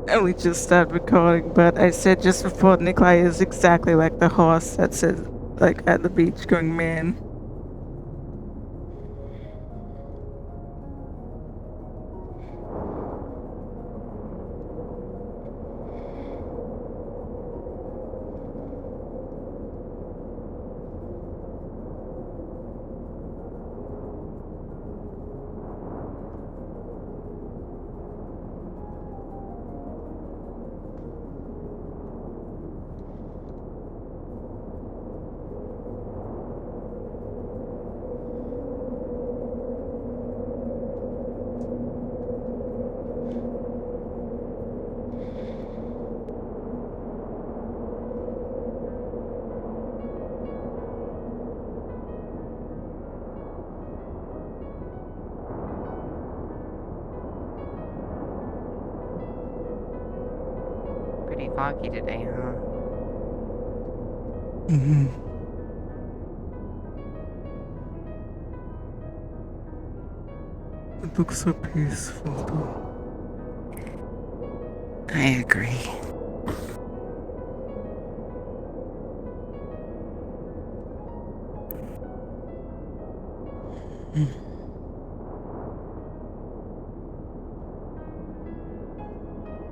And we just started recording, but I said just before Nikolai is exactly like the horse that says, like, at the beach going, man. Pretty foggy today, huh? Mm-hmm. It looks so peaceful, though. I agree.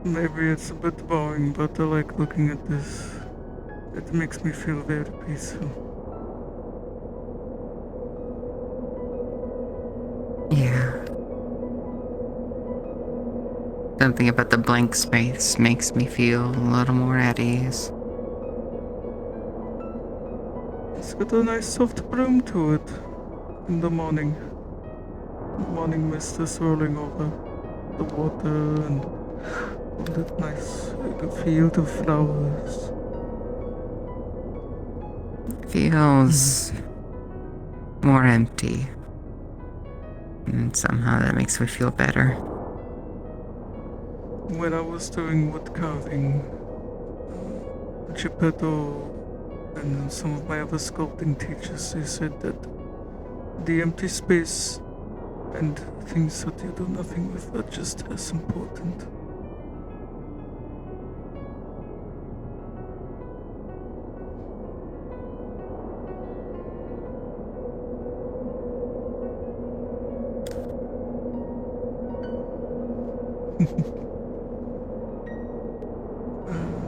Maybe it's a bit boring, but I like looking at this. It makes me feel very peaceful. Yeah. Something about the blank space makes me feel a little more at ease. It's got a nice soft bloom to it in the morning. The morning mist is swirling over the water and all that nice field of flowers. Feels more empty. And somehow that makes me feel better. When I was doing wood carving, Geppetto and some of my other sculpting teachers, they said that the empty space and things that you do nothing with are just as important.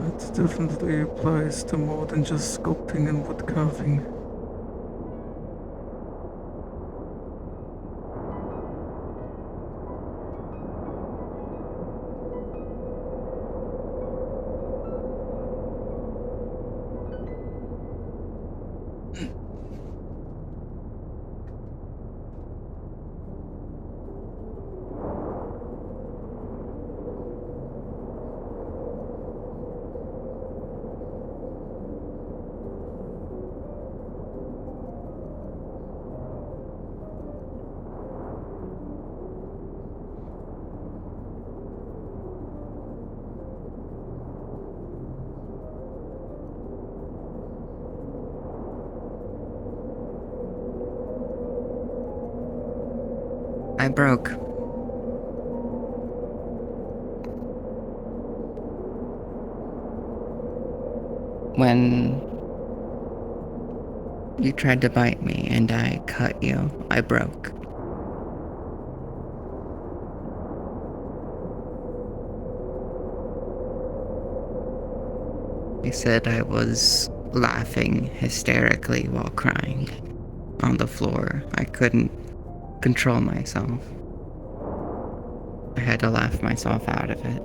It definitely applies to more than just sculpting and wood carving. I broke. When you tried to bite me and I cut you, I broke. They said I was laughing hysterically while crying on the floor. I couldn't control myself. I had to laugh myself out of it.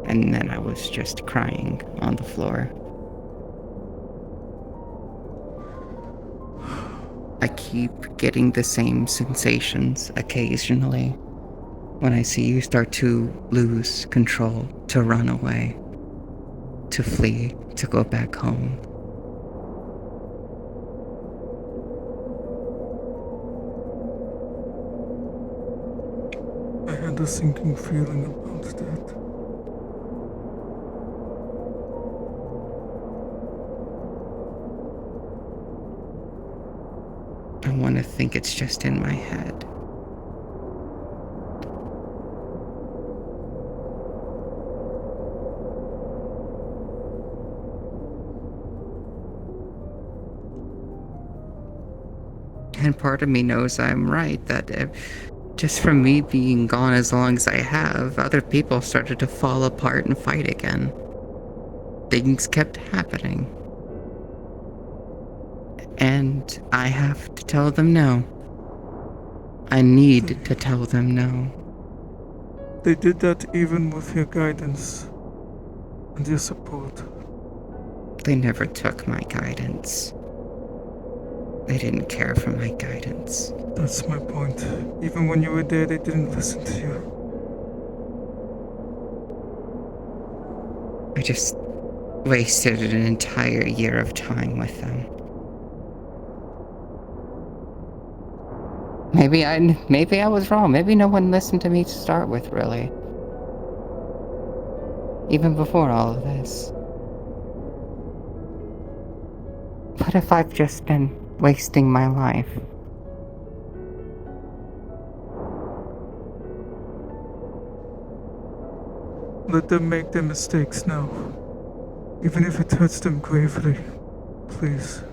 And then I was just crying on the floor. I keep getting the same sensations occasionally when I see you start to lose control, to run away, to flee, to go back home. I had a sinking feeling about that. I want to think it's just in my head. And part of me knows I'm right, that just from me being gone as long as I have, other people started to fall apart and fight again. Things kept happening. And I have to tell them no. I need to tell them no. They did that even with your guidance and your support. They never took my guidance. They didn't care for my guidance. That's my point. Even when you were there, they didn't listen to you. I just wasted an entire year of time with them. Maybe I was wrong. Maybe no one listened to me to start with, really. Even before all of this. What if I've just been wasting my life? Let them make their mistakes now. Even if it hurts them gravely. Please.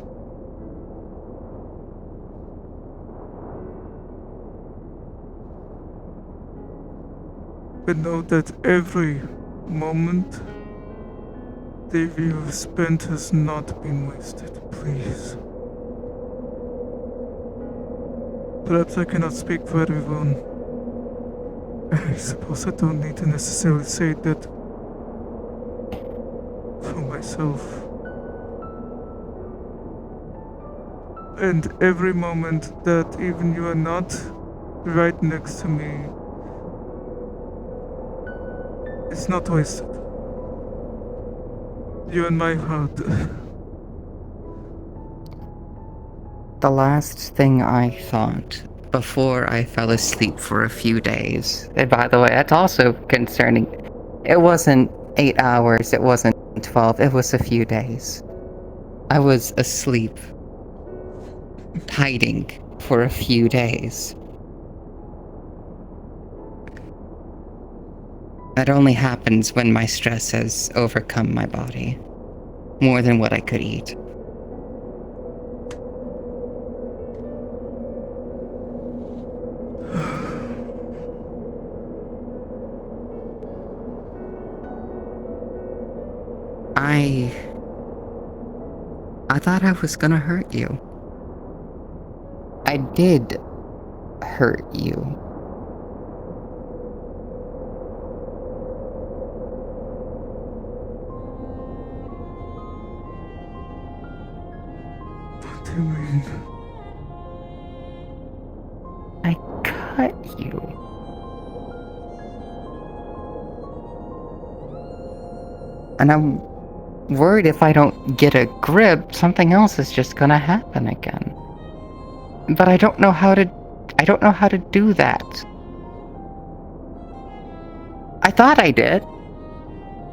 But know that every moment that you have spent has not been wasted, please. Perhaps I cannot speak for everyone. I suppose I don't need to necessarily say that for myself. And every moment that even you are not right next to me, it's not wasted. You're in my heart. The last thing I thought before I fell asleep for a few days, and by the way, that's also concerning. It wasn't 8 hours, it wasn't 12, it was a few days. I was asleep, hiding for a few days. That only happens when my stress has overcome my body, more than what I could eat. I thought I was gonna hurt you. I did hurt you. What do you mean? I cut you. And I'm worried if I don't get a grip, something else is just gonna happen again. But I don't know how to do that. I thought I did,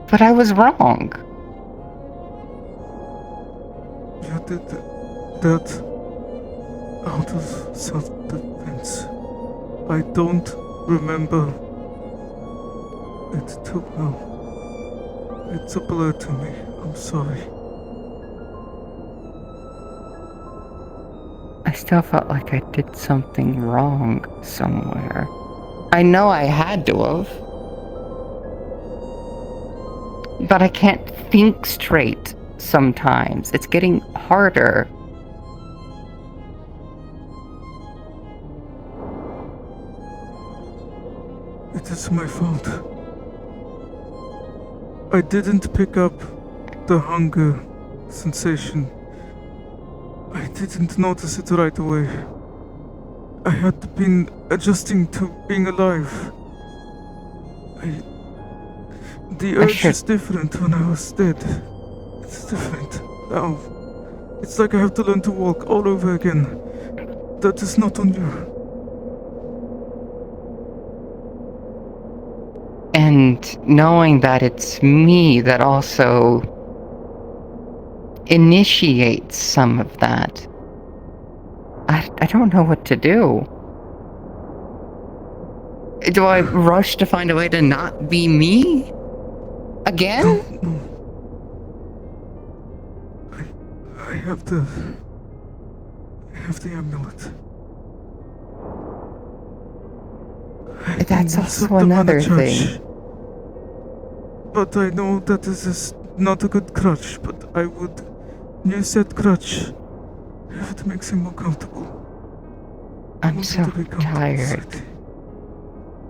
but I was wrong. You did that out of self-defense. I don't remember it too well. It's a blur to me. I'm sorry. I still felt like I did something wrong somewhere. I know I had to have. But I can't think straight sometimes. It's getting harder. It is my fault. I didn't pick up the hunger sensation. I didn't notice it right away. I had been adjusting to being alive. The urge is different when I was dead. It's different now. It's like I have to learn to walk all over again. That is not on you. And knowing that it's me that also initiates some of that, I don't know what to do. Do I rush to find a way to not be me? Again? No. I have the amulet. I That's can also accept them on a another crutch. thing. But I know that this is not a good crutch, but I would use that crutch if it makes him more comfortable. I I'm want so him to be comfortable, tired sweetie.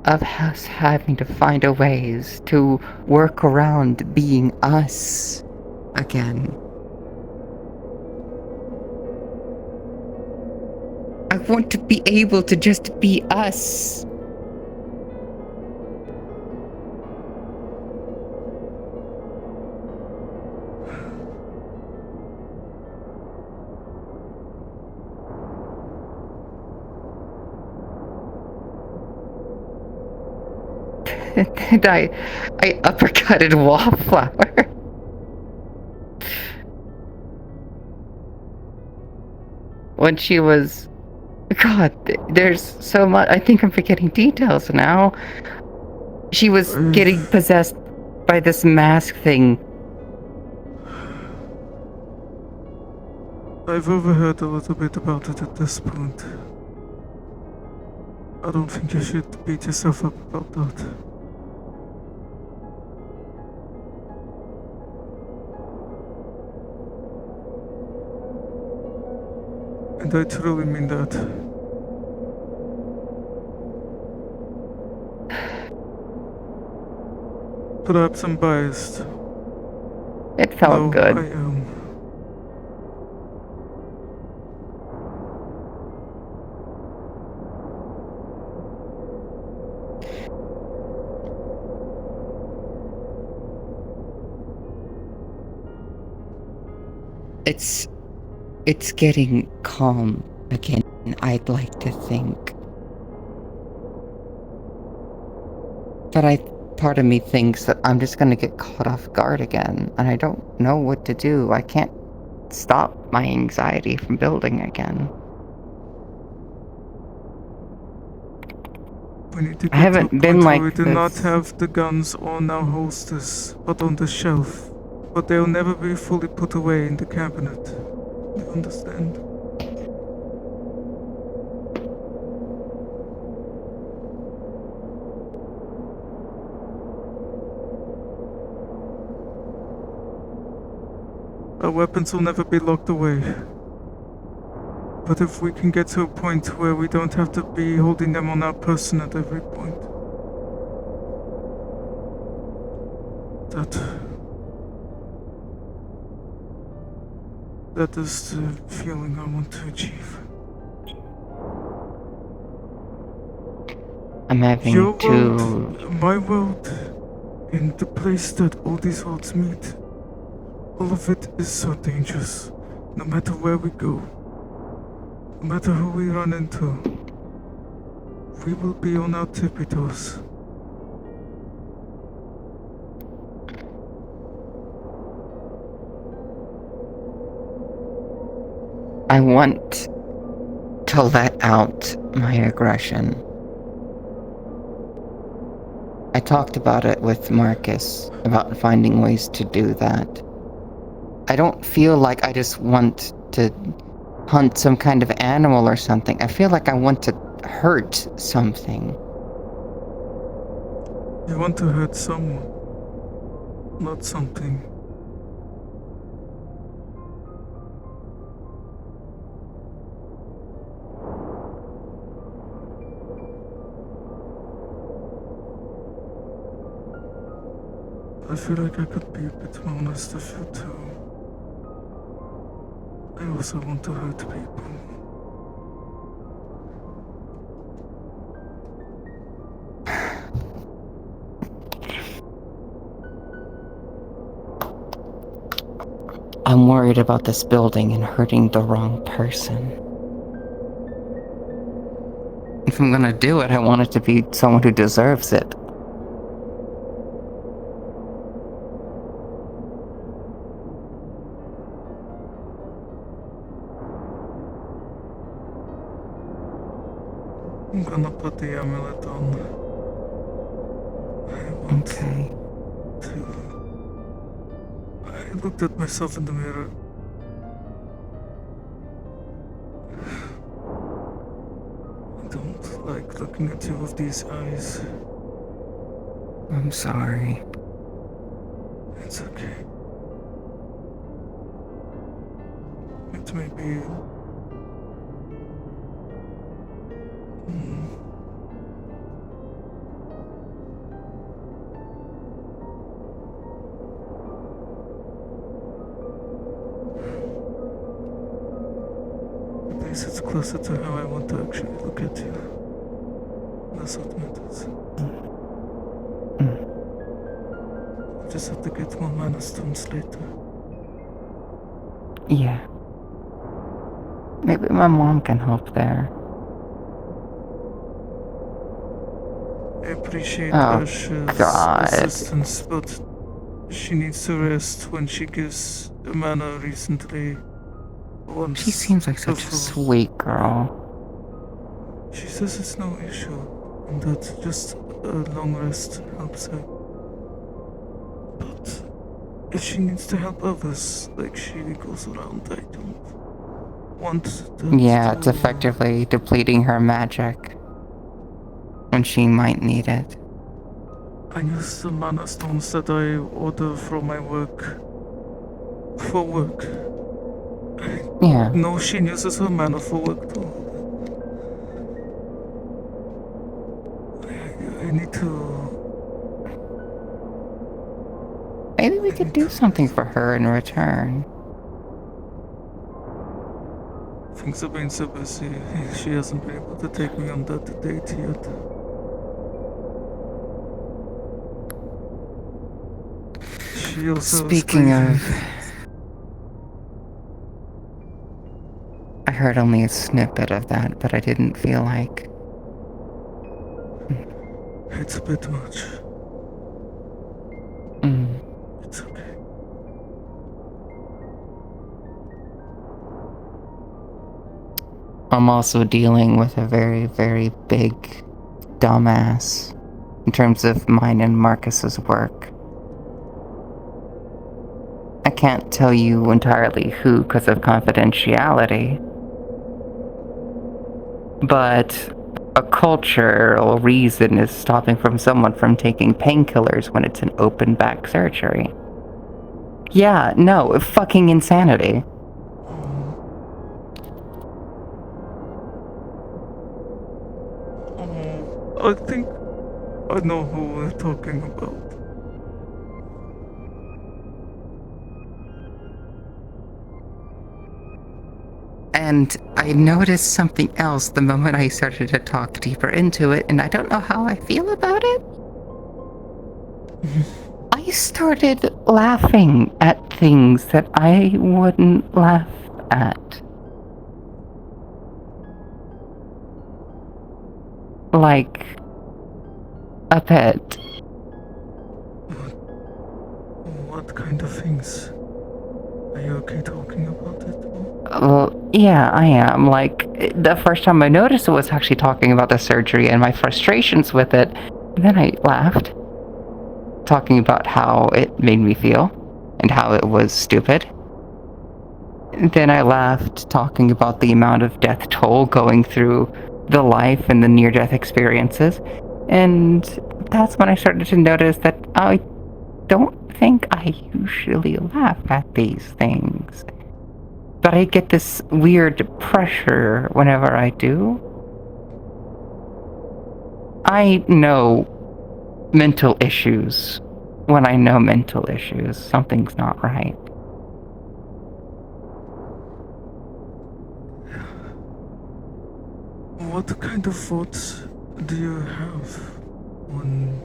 of us having to find a ways to work around being us again. I want to be able to just be us. And I uppercutted Wallflower. When she was, God, there's so much. I think I'm forgetting details now. She was getting possessed by this mask thing. I've overheard a little bit about it at this point. I don't think you should beat yourself up about that. And I truly mean that. Perhaps I'm biased. It felt No, good. I am. It's getting calm again, I'd like to think. But part of me thinks that I'm just gonna get caught off guard again, and I don't know what to do. I can't stop my anxiety from building again. We need to I get to a haven't been point where like we do not this. have the guns on our holsters, but on the shelf. But they'll never be fully put away in the cabinet. You understand? Our weapons will never be locked away. But if we can get to a point where we don't have to be holding them on our person at every point. That is the feeling I want to achieve. I'm having Your to... world, my world, and the place that all these worlds meet. All of it is so dangerous, no matter where we go, no matter who we run into. We will be on our tippy toes. I want to let out my aggression. I talked about it with Marcus, about finding ways to do that. I don't feel like I just want to hunt some kind of animal or something. I feel like I want to hurt something. You want to hurt someone, not something. I feel like I could be a bit more honest with you too. I also want to hurt people. I'm worried about this building and hurting the wrong person. If I'm gonna do it, I want it to be someone who deserves it. I'm gonna put the amulet on. I want Okay. to. I looked at myself in the mirror. I don't like like looking at you with these eyes. I'm sorry. It's okay. It may be... At least it's closer to how I want to actually look at you. That's what matters. I just have to get more mana stones later. Yeah. Maybe my mom can help there. I appreciate Oh, Asha's God. assistance, but she needs to rest when she gives the mana recently. Once She seems like such a before. sweet girl. She says it's no issue, and that just a long rest helps her. But if she needs to help others, like she goes around, I don't want that Yeah, to... it's effectively depleting her magic when she might need it. I use the mana stones that I order from my work for work. Yeah. No, she uses her mana for work too. I need to... Maybe we could do something for her in return. Things have been so busy. She hasn't been able to take me on that date yet. She also Speaking was of... I heard only a snippet of that, but I didn't feel like... It's a bit much. Mm. It's okay. I'm also dealing with a very, very big dumbass in terms of mine and Marcus's work. I can't tell you entirely who because of confidentiality, but a cultural reason is stopping someone from taking painkillers when it's an open back surgery. Yeah, no, fucking insanity. I think I know who we're talking about. And I noticed something else the moment I started to talk deeper into it, and I don't know how I feel about it. I started laughing at things that I wouldn't laugh at. Like a pet. What kind of things? Are you okay talking about it? Well, yeah, I am. Like, the first time I noticed it was actually talking about the surgery and my frustrations with it. And then I laughed, talking about how it made me feel and how it was stupid. And then I laughed, talking about the amount of death toll going through the life and the near-death experiences. And that's when I started to notice that I don't think I usually laugh at these things. But I get this weird pressure whenever I do. I know mental issues. When I know mental issues, something's not right. What kind of thoughts do you have when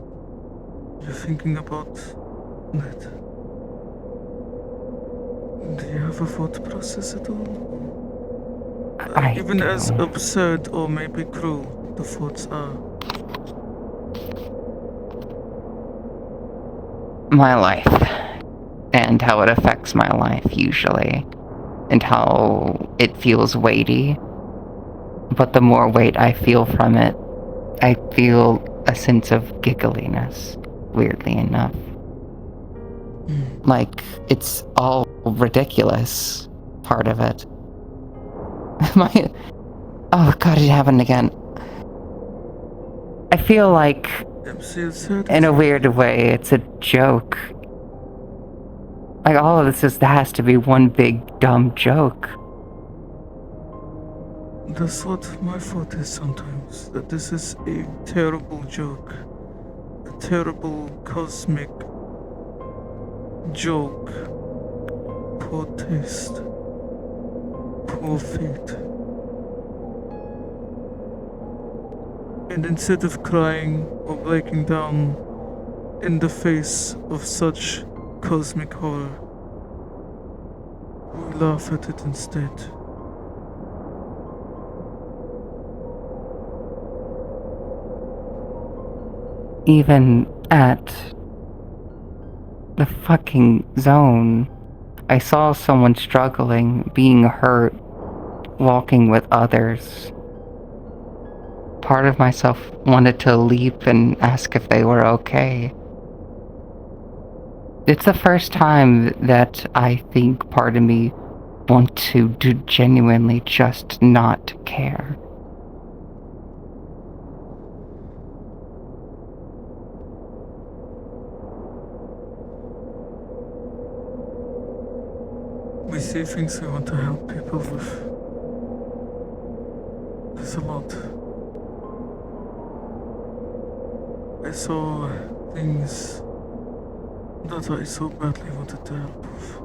you're thinking about that? Do you have a thought process at all? Even do. as absurd or maybe cruel the thoughts are. My life. And how it affects my life, usually. And how it feels weighty. But the more weight I feel from it, I feel a sense of giggliness, weirdly enough. Like, it's all ridiculous, part of it. Oh god, it happened again. I feel like, MC said in a it. weird way, it's a joke. Like, all of this has to be one big dumb joke. That's what my thought is sometimes. That this is a terrible joke. A terrible cosmic joke. Poor taste. Poor fate. And instead of crying or breaking down in the face of such cosmic horror, we laugh at it instead. Even at the fucking zone, I saw someone struggling, being hurt, walking with others. Part of myself wanted to leap and ask if they were okay. It's the first time that I think part of me wants to genuinely just not care. We see things we want to help people with. There's a lot. I saw things that I so badly wanted to help with.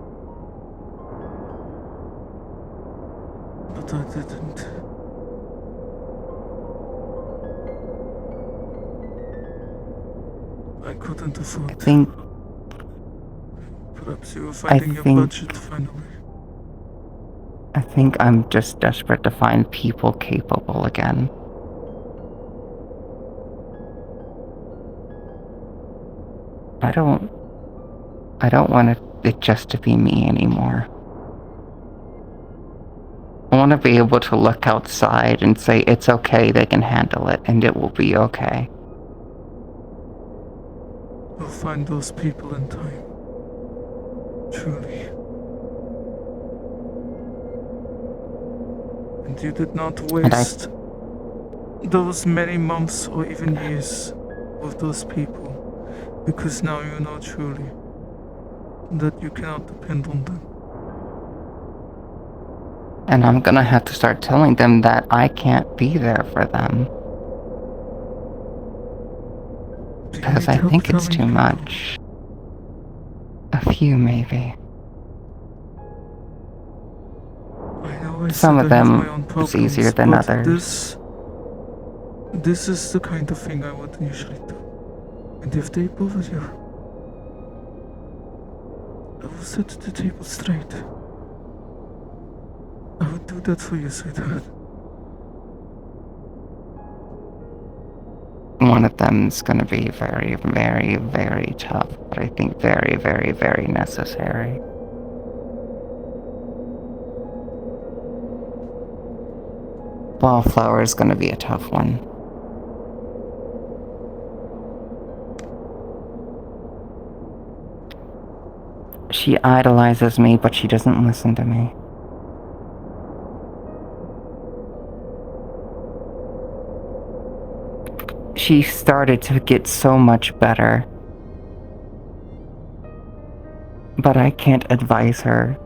But I didn't. I couldn't afford. I think Perhaps you were finding your think- budget finally. I think I'm just desperate to find people capable again. I don't want it just to be me anymore. I want to be able to look outside and say it's okay, they can handle it, and it will be okay. You'll find those people in time. Truly. And you did not waste those many months or even years with those people, because now you know truly that you cannot depend on them. And I'm gonna have to start telling them that I can't be there for them. Do you Because need I help think it's telling too people? much. A few, maybe. I know I Some said of I have them my own it's problems, easier than but others. This is the kind of thing I would usually do. And if they bother you, I will set the table straight. I would do that for you, sweetheart. One of them's gonna be very, very, very tough, but I think very, very, very necessary. Wallflower is gonna be a tough one. She idolizes me, but she doesn't listen to me. She started to get so much better. But I can't advise her.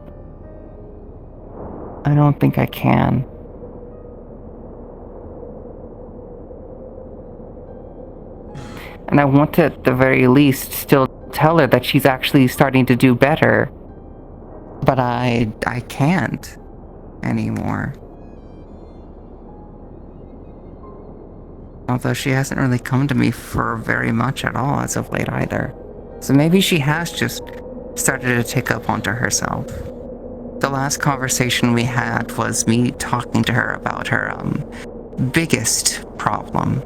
I don't think I can. And I want to, at the very least, still tell her that she's actually starting to do better. But I can't anymore. Although she hasn't really come to me for very much at all as of late either. So maybe she has just started to take up onto herself. The last conversation we had was me talking to her about her biggest problem.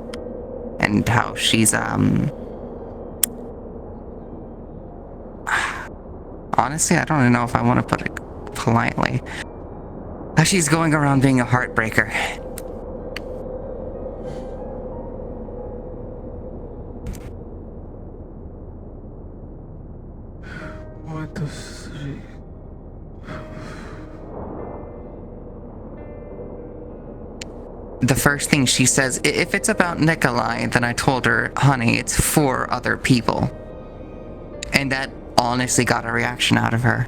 And how she's honestly, I don't even know if I want to put it politely. How she's going around being a heartbreaker. What does she... the first thing she says, if it's about Nikolai, then I told her, honey, it's for other people. And that honestly got a reaction out of her.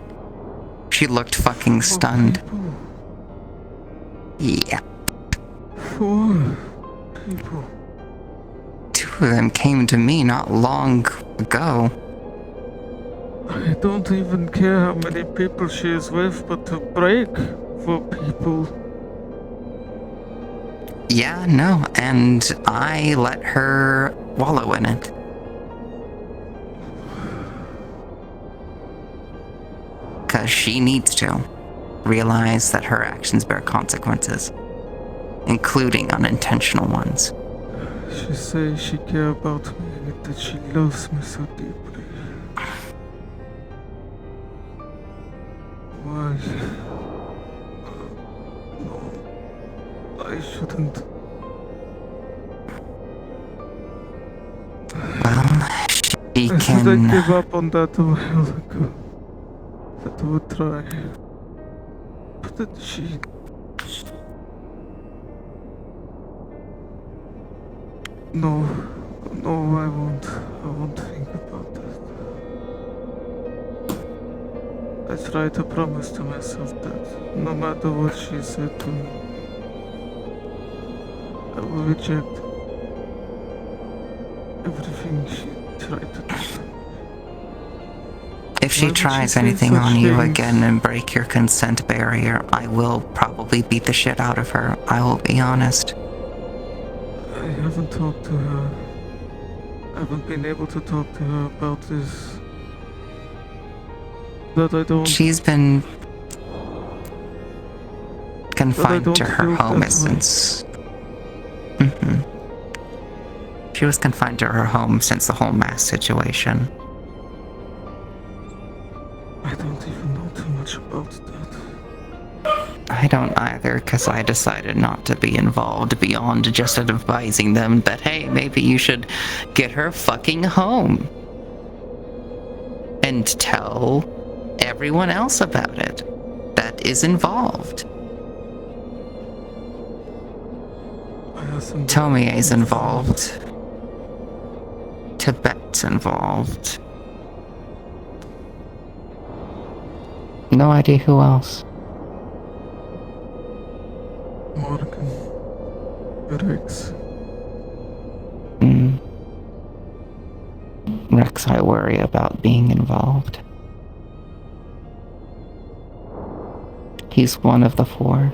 She looked fucking stunned. Yeah. 4 people. 2 of them came to me not long ago. I don't even care how many people she is with, but to break for people. Yeah, no, and I let her wallow in it. Because she needs to realize that her actions bear consequences, including unintentional ones. She says she cares about me, that she loves me so deeply. Why? No, I shouldn't. Well, she I can... give up on that a while ago. That I would try. But that she... No, I won't. I won't think about that. I try to promise to myself that no matter what she said to me, I will reject everything she tried to do. If she tries anything on you again and break your consent barrier, I will probably beat the shit out of her. I will be honest. I haven't talked to her. I haven't been able to talk to her about this. That I don't... She's been confined to her home since... She was confined to her home since the whole mass situation. I don't even know too much about that. I don't either, because I decided not to be involved beyond just advising them that, hey, maybe you should get her fucking home. And tell everyone else about it that is involved. Tomie is involved. Tibet's involved. No idea who else. Morgan. Rex. Rex, I worry about being involved. He's one of the 4.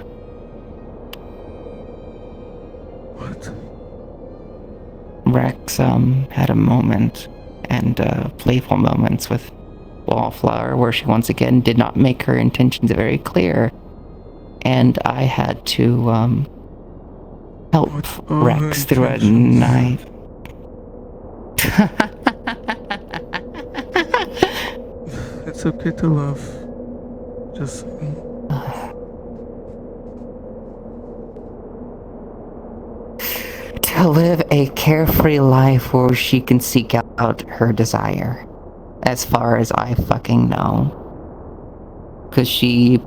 What? Rex, had a moment, and playful moments with Wallflower, where she once again did not make her intentions very clear. And I had to, help Rex through a night. It's okay to laugh. Just... to live a carefree life where she can seek out her desire. As far as I fucking know. Because she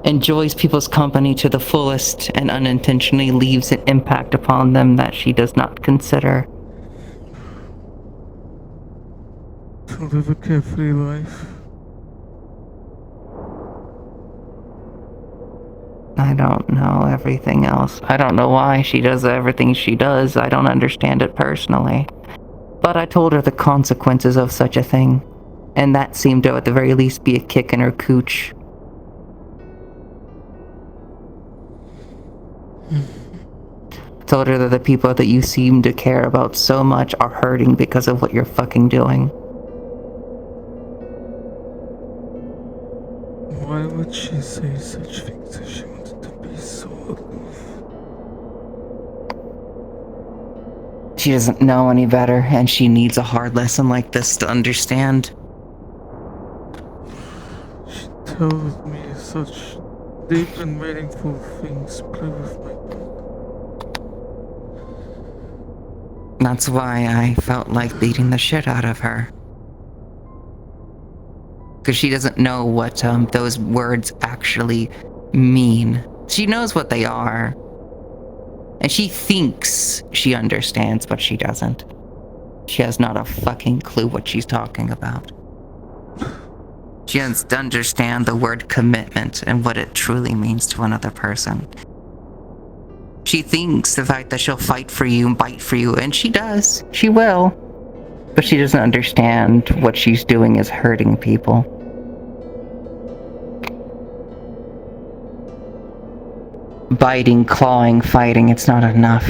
enjoys people's company to the fullest and unintentionally leaves an impact upon them that she does not consider. To live a carefree life. I don't know everything else. I don't know why she does everything she does. I don't understand it personally. But I told her the consequences of such a thing. And that seemed to, at the very least, be a kick in her cooch. Told her that the people that you seem to care about so much are hurting because of what you're fucking doing. Why would she say such things if she wanted to be so aloof? She doesn't know any better, and she needs a hard lesson like this to understand. She tells me such deep and meaningful things. Play with my book. That's why I felt like beating the shit out of her. Because she doesn't know what those words actually mean. She knows what they are. And she thinks she understands, but she doesn't. She has not a fucking clue what she's talking about. She doesn't understand the word commitment and what it truly means to another person. She thinks the fact that she'll fight for you and bite for you, and she does. She will. But she doesn't understand what she's doing is hurting people. Biting, clawing, fighting, it's not enough.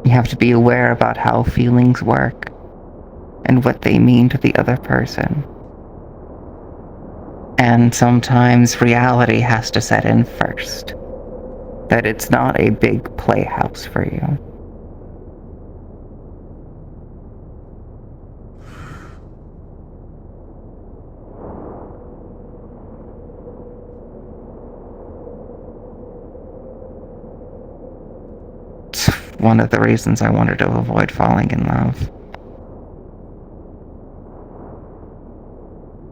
You have to be aware about how feelings work and what they mean to the other person. And sometimes reality has to set in first. That it's not a big playhouse for you. It's one of the reasons I wanted to avoid falling in love.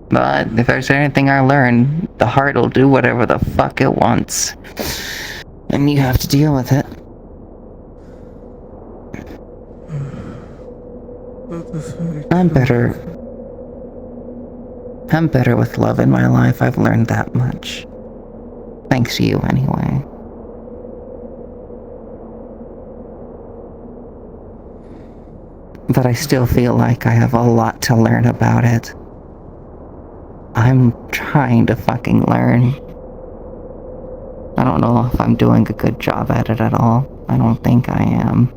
But if there's anything I learned, the heart will do whatever the fuck it wants. And you have to deal with it. That is very I'm true. better with love in my life. I've learned that much. Thanks to you, anyway. But I still feel like I have a lot to learn about it. I'm trying to fucking learn. I don't know if I'm doing a good job at it at all. I don't think I am.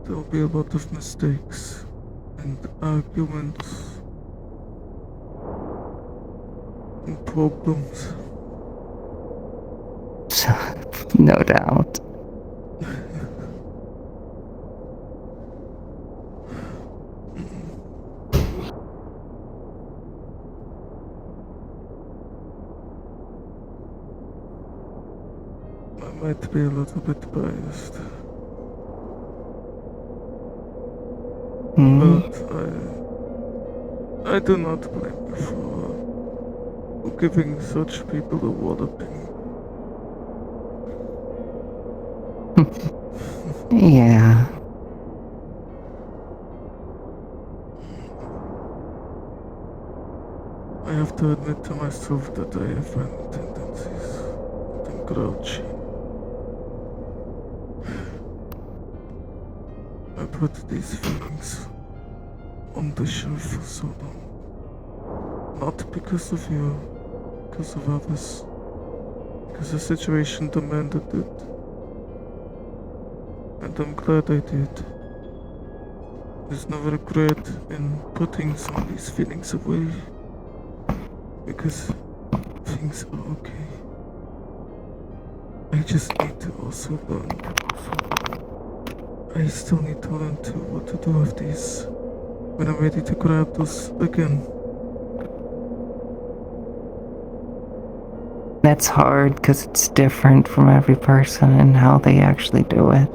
There'll be a lot of mistakes and arguments and problems. No doubt. I might be a little bit biased, but I do not blame you for giving such people a walloping. Yeah. I have to admit to myself that I have many tendencies that I'm grouchy. I put these feelings on the shelf for so long. Not because of you, because of others. Because the situation demanded it. And I'm glad I did. There's no regret in putting some of these feelings away. Because things are okay. I just need to also learn. I still need to learn too what to do with these when I'm ready to grab those again. That's hard because it's different from every person and how they actually do it.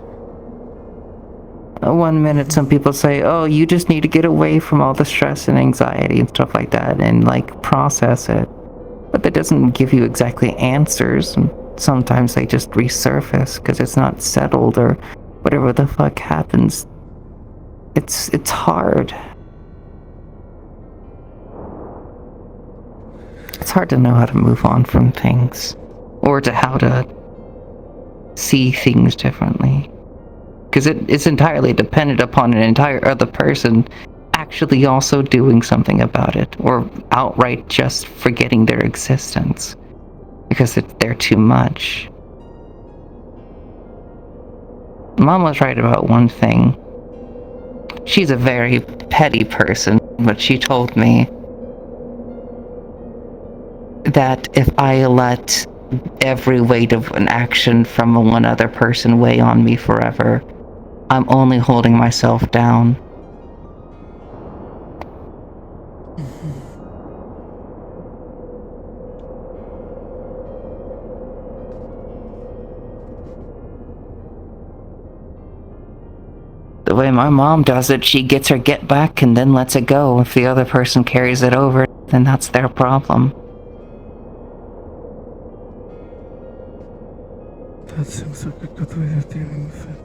1 minute some people say, oh, you just need to get away from all the stress and anxiety and stuff like that and like process it. But that doesn't give you exactly answers. And sometimes they just resurface because it's not settled or whatever the fuck happens. It's hard. It's hard to know how to move on from things or to how to see things differently. Because it's entirely dependent upon an entire other person actually also doing something about it, or outright just forgetting their existence because they're too much. Mom was right about one thing. She's a very petty person, but she told me that if I let every weight of an action from one other person weigh on me forever, I'm only holding myself down. The way my mom does it, she gets her get back and then lets it go. If the other person carries it over, then that's their problem. That seems like a good way of dealing with it.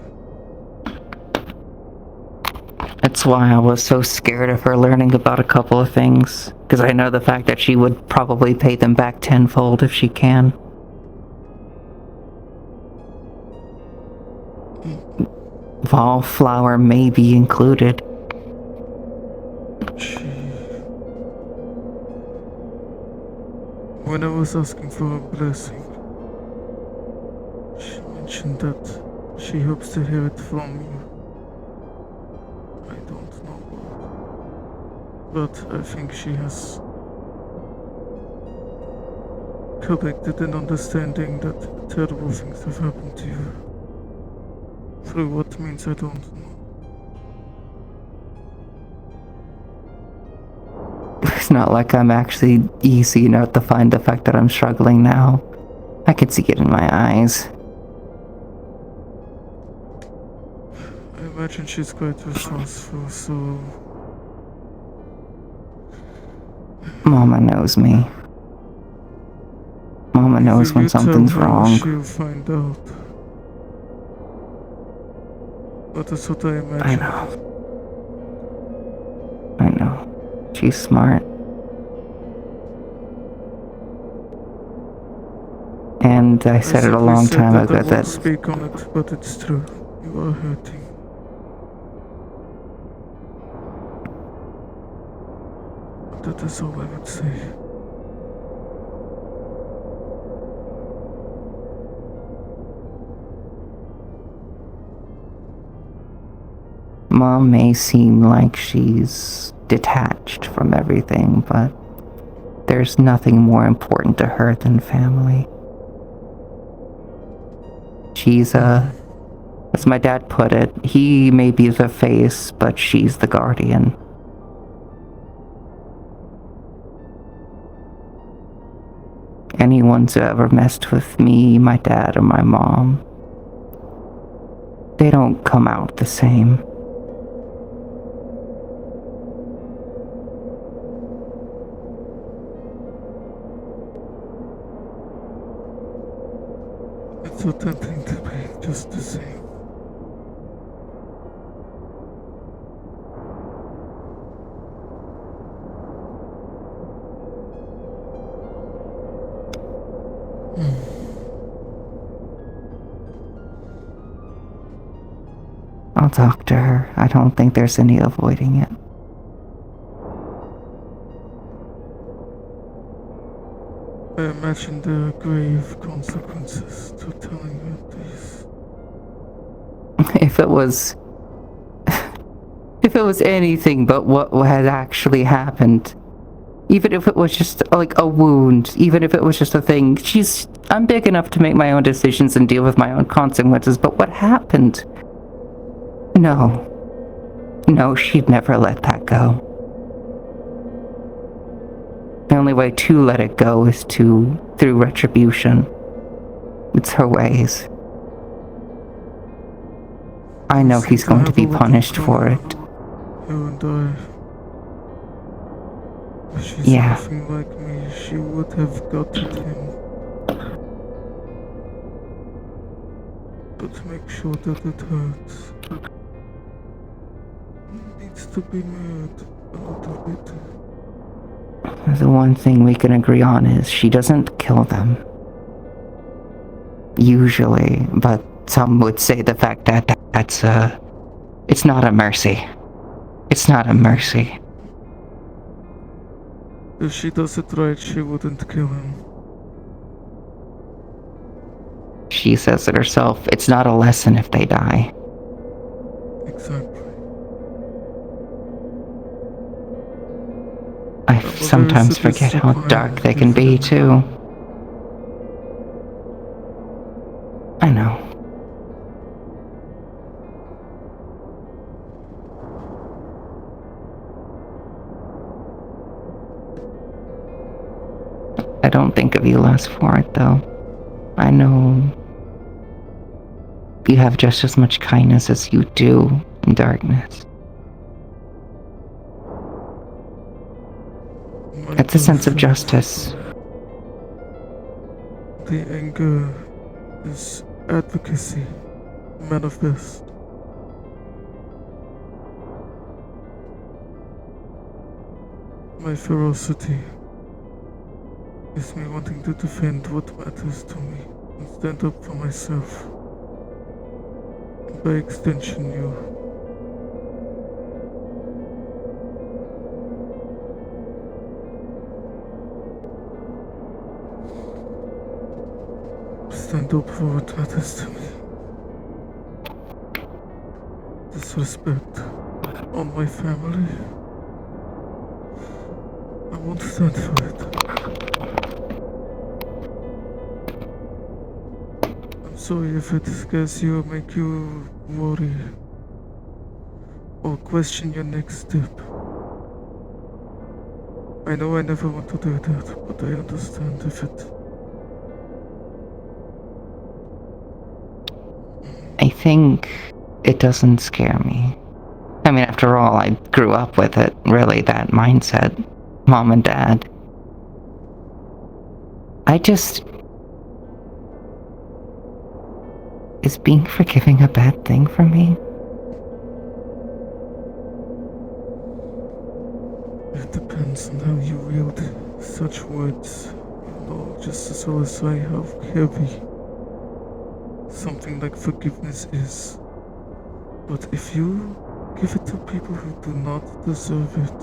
That's why I was so scared of her learning about a couple of things. Because I know the fact that she would probably pay them back tenfold if she can. Wallflower may be included. When I was asking for a blessing, she mentioned that she hopes to hear it from you. I don't know what, but I think she has collected an understanding that terrible things have happened to you. Through what means I don't know. It's not like I'm actually easy enough to find the fact that I'm struggling now. I could see it in my eyes. I imagine she's quite resourceful, so... Mama knows me. Mama knows when something's wrong. She'll find out. But that's what I imagine. I know. I know. She's smart. And I said it a long time ago that... I won't speak on it, but it's true. You are hurting. That is all I would say. Mom may seem like she's detached from everything, but there's nothing more important to her than family. She's as my dad put it, he may be the face, but she's the guardian. Anyone who's ever messed with me, my dad, or my mom, they don't come out the same. It's not tempting to be just the same. I'll talk to her. I don't think there's any avoiding it. I imagine there are grave consequences to telling her this. If it was anything but what had actually happened, even if it was just like a wound, even if it was just a thing, I'm big enough to make my own decisions and deal with my own consequences, but what happened? No, she'd never let that go. The only way to let it go is through retribution. It's her ways. I know he's going to be punished for it. You and I. If she's anything like me, she would have gutted him. But make sure that it hurts. It needs to be made a little bit. The one thing we can agree on is she doesn't kill them. Usually, but some would say the fact that it's not a mercy. It's not a mercy. If she does it right, she wouldn't kill him. She says it herself, it's not a lesson if they die. Exactly. I sometimes forget how dark they can be, too. I know. I don't think of you less for it, though. I know you have just as much kindness as you do in darkness. It's a sense of justice. The anger is advocacy manifest. My ferocity is me wanting to defend what matters to me and stand up for myself. And by extension, you. Stand up for what matters to me. Disrespect on my family. I won't stand for it. I'm sorry if it scares you or make you worry or question your next step. I know I never want to do that, but I understand if it... I think it doesn't scare me. I mean, after all, I grew up with it, really, that mindset. Mom and Dad. I just... Is being forgiving a bad thing for me? It depends on how you wield such words. You know, just as well as I how heavy something like forgiveness is. But if you give it to people who do not deserve it,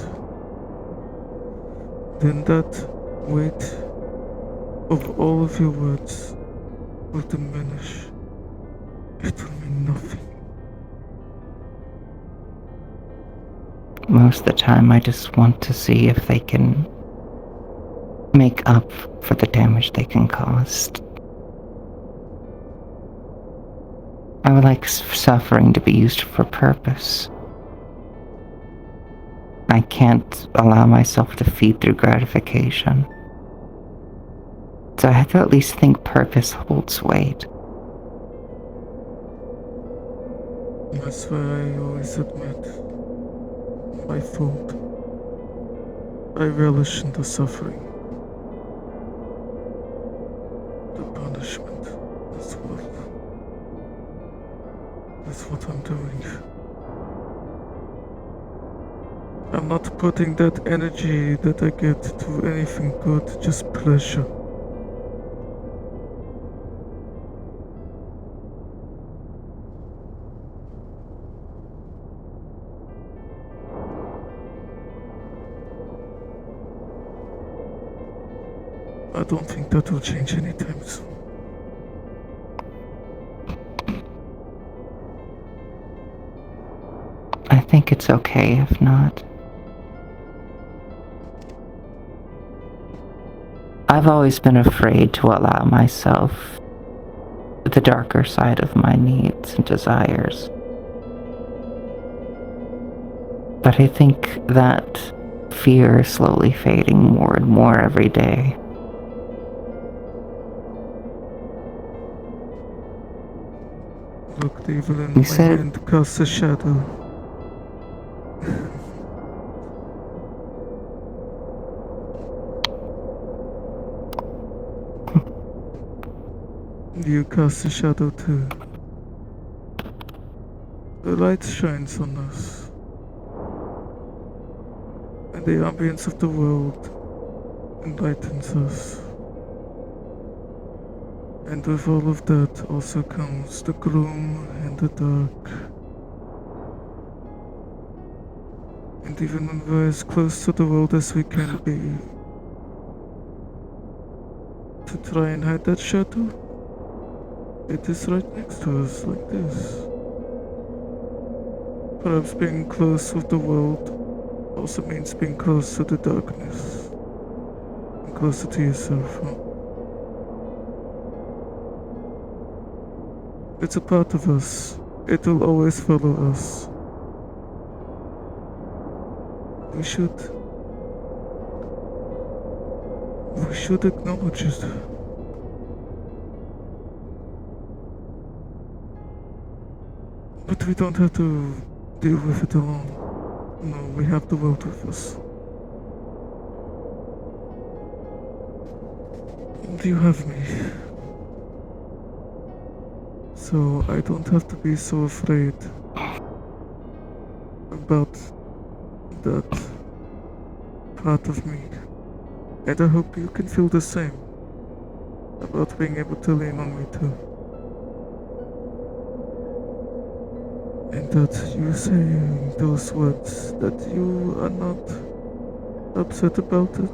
then that weight of all of your words will diminish. It will mean nothing. Most of the time, I just want to see if they can make up for the damage they can cause. I would like suffering to be used for purpose. I can't allow myself to feed through gratification. So I have to at least think purpose holds weight. That's why I always admit my fault. I relish in the suffering. The punishment as well. That's what I'm doing. I'm not putting that energy that I get to anything good, just pleasure. I don't think that will change anytime soon. I think it's okay if not. I've always been afraid to allow myself the darker side of my needs and desires. But I think that fear is slowly fading more and more every day. Look, Divalin, You my said- hand casts a shadow. You cast a shadow too. The light shines on us, and the ambience of the world enlightens us. And with all of that also comes the gloom and the dark. And even when we're as close to the world as we can be, to try and hide that shadow, it is right next to us, like this. Perhaps being close with the world also means being close to the darkness, and closer to yourself, huh? It's a part of us. It will always follow us. We should acknowledge it. But we don't have to deal with it alone. No, we have the world with us. And you have me. so I don't have to be so afraid about that part of me. And I hope you can feel the same about being able to lean on me too. And that you saying those words, that you are not upset about it.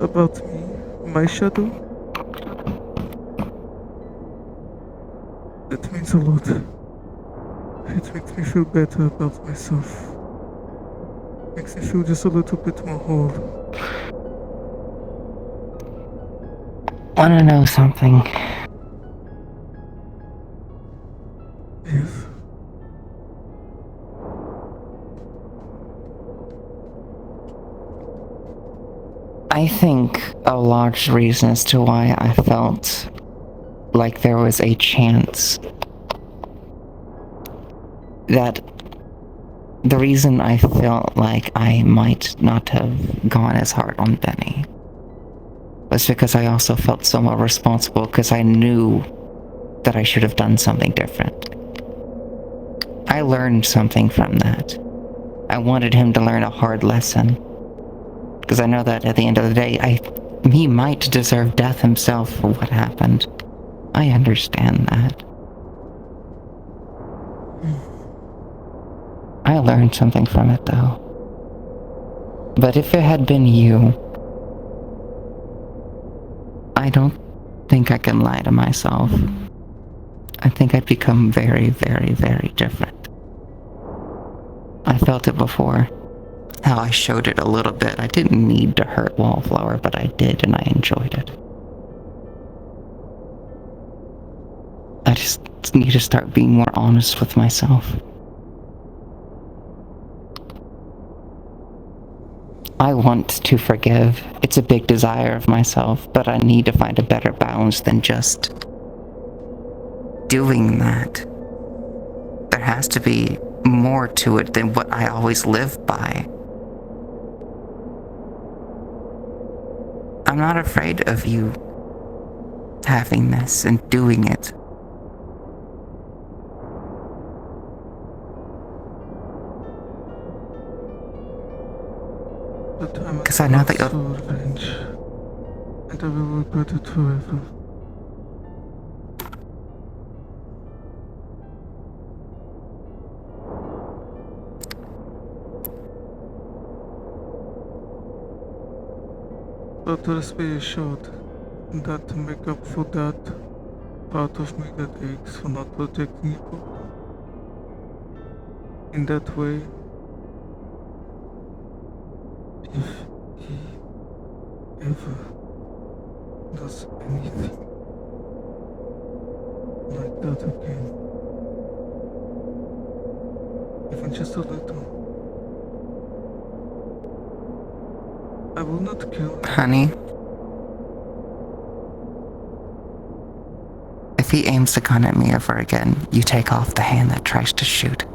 About me, my shadow. It means a lot. It makes me feel better about myself. Makes me feel just a little bit more whole. Wanna know something? Yes. I think a large reason as to why I felt like there was a chance that the reason I felt like I might not have gone as hard on Benny was because I also felt somewhat responsible because I knew that I should have done something different. I learned something from that. I wanted him to learn a hard lesson. Because I know that at the end of the day, he might deserve death himself for what happened. I understand that. I learned something from it, though. But if it had been you, I don't think I can lie to myself. I think I'd become very, very, very different. I felt it before. How I showed it a little bit. I didn't need to hurt Wallflower, but I did, and I enjoyed it. I just need to start being more honest with myself. I want to forgive. It's a big desire of myself, but I need to find a better balance than just doing that. There has to be more to it than what I always live by. I'm not afraid of you having this and doing it. Because I know that you'll... revenge, and I will regret it forever. But rest be assured that to make up for that part of me that aches for not protecting you in that way, if he ever does anything like that again, even just a little, I will not kill him. Honey, if he aims the gun at me ever again, you take off the hand that tries to shoot.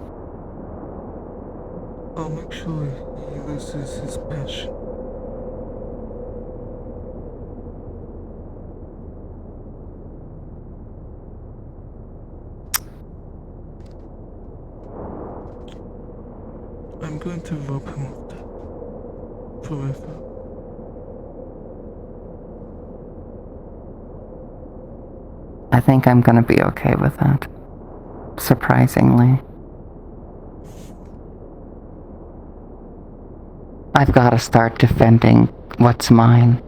I'll make sure he loses his passion. I'm going to rob him of that forever. I think I'm gonna be okay with that. Surprisingly. I've gotta start defending what's mine.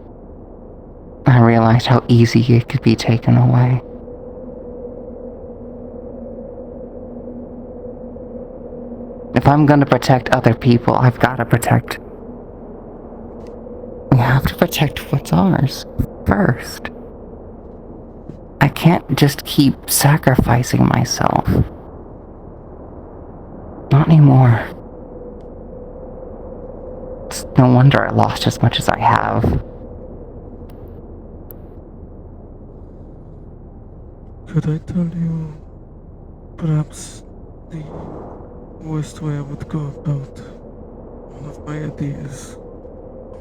I realized how easy it could be taken away. If I'm gonna protect other people, I've gotta protect... We have to protect what's ours first. I can't just keep sacrificing myself. Not anymore. It's no wonder I lost as much as I have. Could I tell you perhaps the worst way I would go about one of my ideas? I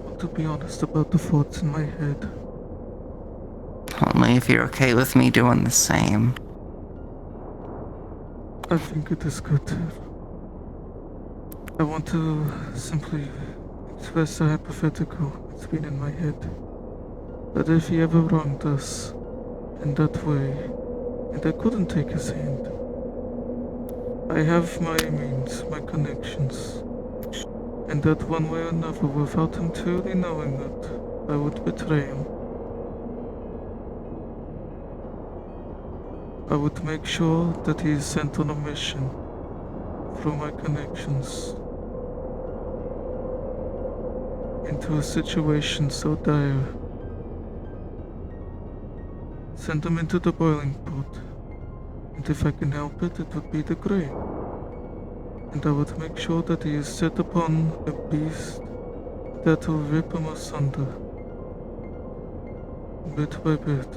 want to be honest about the thoughts in my head. Only if you're okay with me doing the same. I think it is good. I want to simply express a hypothetical. It's been in my head. That if he ever wronged us in that way, and I couldn't take his hand, I have my means, my connections, and that one way or another, without him truly knowing it, I would betray him. I would make sure that he is sent on a mission through my connections into a situation so dire. Send him into the boiling pot, and if I can help it, it would be the grey. And I would make sure that he is set upon a beast that will rip him asunder, bit by bit.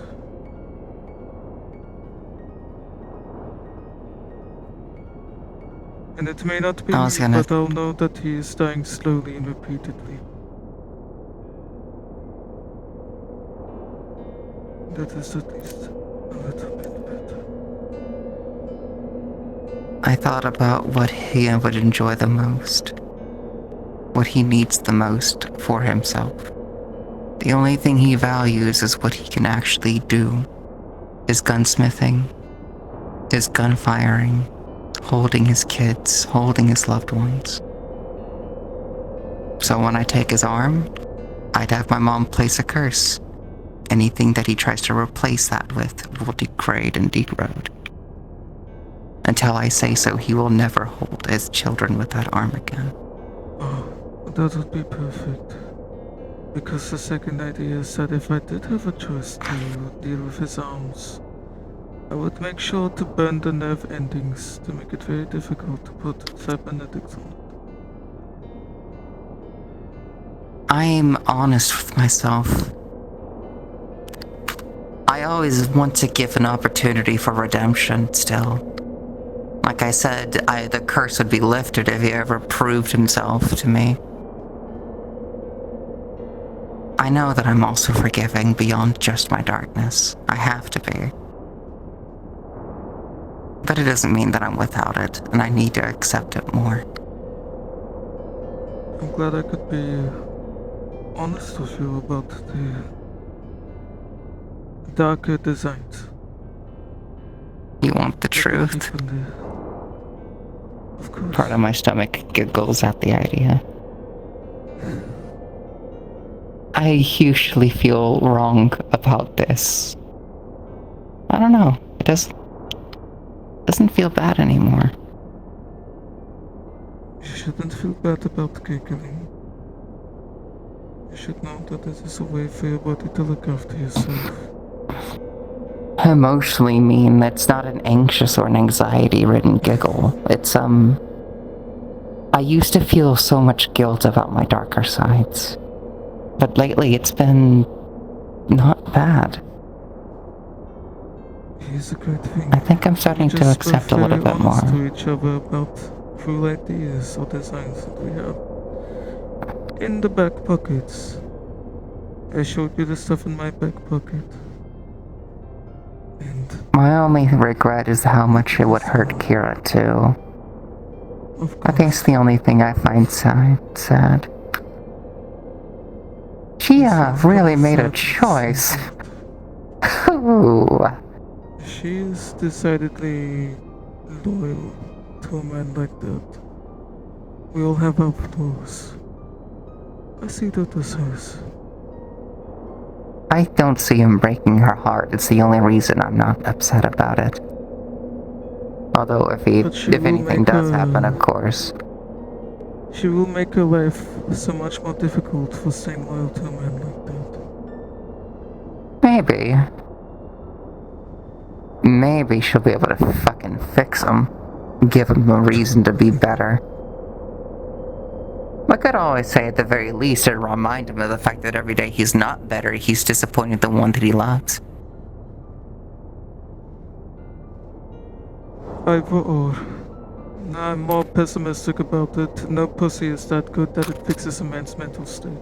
And it may not be I me, was gonna- but I'll know that he is dying slowly and repeatedly. That is at least a little bit better. I thought about what he would enjoy the most. What he needs the most for himself. The only thing he values is what he can actually do. His gunsmithing, his gunfiring, holding his kids, holding his loved ones. So when I take his arm, I'd have my mom place a curse. Anything that he tries to replace that with will degrade and degrade. Until I say so, he will never hold his children with that arm again. Oh, that would be perfect. Because the second idea is that if I did have a choice to deal with his arms, I would make sure to burn the nerve endings to make it very difficult to put cybernetics on. I'm honest with myself. I always want to give an opportunity for redemption still. Like I said, the curse would be lifted if he ever proved himself to me. I know that I'm also forgiving beyond just my darkness. I have to be. But it doesn't mean that I'm without it, and I need to accept it more. I'm glad I could be honest with you about the darker designs. You want the that we truth? keep in there. Of course. Part of my stomach giggles at the idea. I usually feel wrong about this. I don't know. It doesn't feel bad anymore. You shouldn't feel bad about giggling. You should know that this is a way for your body to look after yourself. I emotionally mean it's not an anxious or an anxiety-ridden giggle. It's, I used to feel so much guilt about my darker sides. But lately it's been not bad. Here's a great thing. I think I'm starting to Just accept a we're little very bit more. honest to each other about cool ideas or designs that we have. In the back pockets. I showed you the stuff in my back pocket. And My only regret is how much it would hurt Kira too. of I think it's course, the only thing I find sad. She really made a choice. Ooh. she is decidedly loyal to a man like that. We all have our flaws. I see that as hers. I don't see him breaking her heart. It's the only reason I'm not upset about it. Although if will anything make does a- happen, of course. She will make her life so much more difficult for staying loyal to a man like that. Maybe she'll be able to fucking fix him. Give him a reason to be better. I could always say at the very least to remind him of the fact that every day he's not better, he's disappointed the one that he loves. Either or. I'm more pessimistic about it. No pussy is that good that it fixes a man's mental state.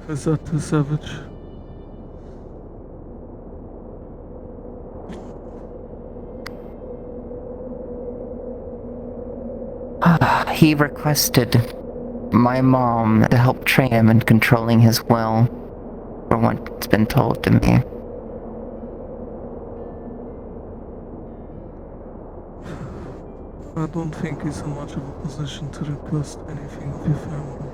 Is that too savage? He requested my mom to help train him in controlling his will, from what's been told to me. I don't think he's in much of a position to request anything of your family.